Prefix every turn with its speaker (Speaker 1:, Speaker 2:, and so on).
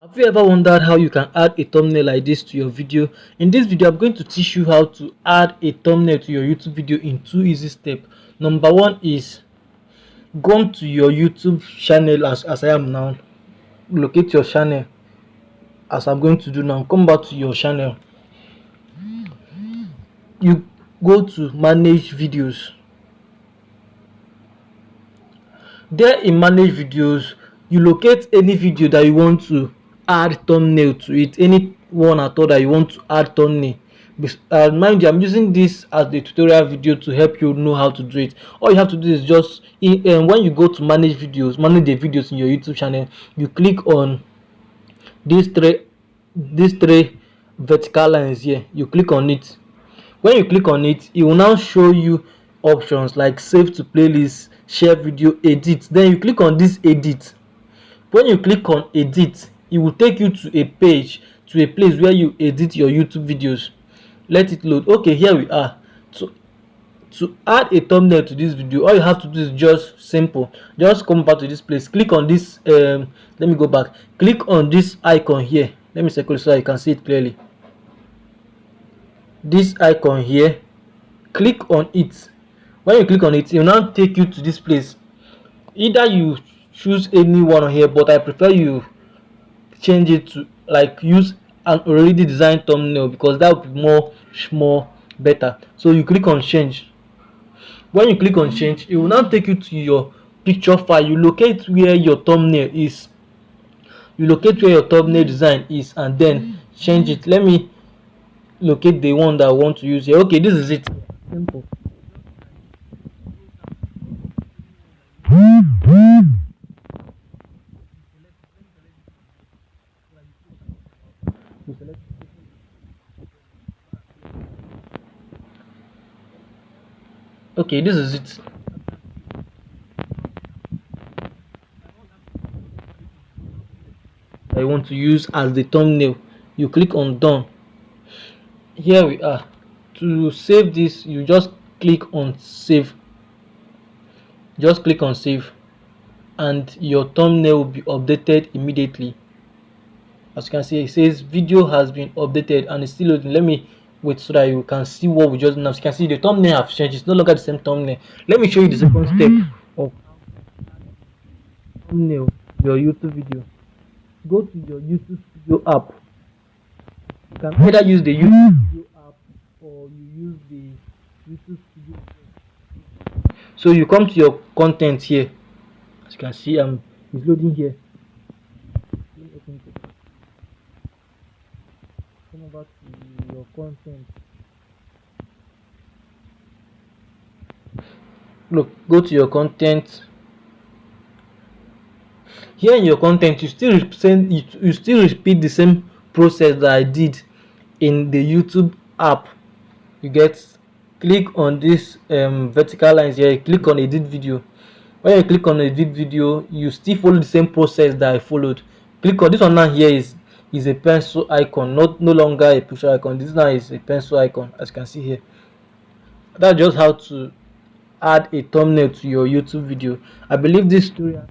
Speaker 1: Have you ever wondered how you can add a thumbnail like this to your video? In this video, I'm going to teach you how to add a thumbnail to your YouTube video in 2 easy steps. Number one is go to your YouTube channel as I am now. Locate your channel as I'm going to do now. Come back to your channel. You go to manage videos. There in manage videos, you locate any video that you want to add thumbnail to it, any one at all that you want to add thumbnail. Mind you, I'm using this as a tutorial video to help you know how to do it. All you have to do is just when you go to manage the videos in your YouTube channel, you click on these three vertical lines here. You click on it. When you click on it, it will now show you options like save to playlist, share video, edit. Then you click on this edit. When you click on edit, it will take you to a page, to a place where you edit your YouTube videos. Let it load. Okay, here we are. To add a thumbnail to this video, all you have to do is just simple. Just come back to this place, click on this let me go back, click on this icon here. Let me circle so you can see it clearly. This icon here, click on it. When you click on it, it will now take you to this place. Either you choose any one here, but I prefer you change it to like use an already designed thumbnail, because that would be more better. So you click on change. When you click on change, it will now take you to your picture file. You locate where your thumbnail is, design is, and then change it. Let me locate the one that I want to use here. Okay, this is it. Simple. Okay, this is it. I want to use as the thumbnail. You click on done. Here we are. To save this, you just click on save. Just click on save, and your thumbnail will be updated immediately. As you can see, it says video has been updated and it's still loading. Let me wait so that you can see what we just done. As you can see, the thumbnail have changed. It's no longer the same thumbnail. Let me show you the second step of thumbnail your YouTube video. Go to your YouTube Studio app. You can either use the YouTube Studio app or you use the YouTube Studio. So you come to your content here. As you can see, it's loading here. Come over to your content. Look, go to your content. Here in your content, you still repeat the same process that I did in the YouTube app. You get, click on this vertical lines here, click on edit video. When you click on edit video, you still follow the same process that I followed. Click on this one now. Here is a pencil icon, no longer a picture icon. This now is a pencil icon, as you can see here. That's just how to add a thumbnail to your YouTube video. I believe this tutorial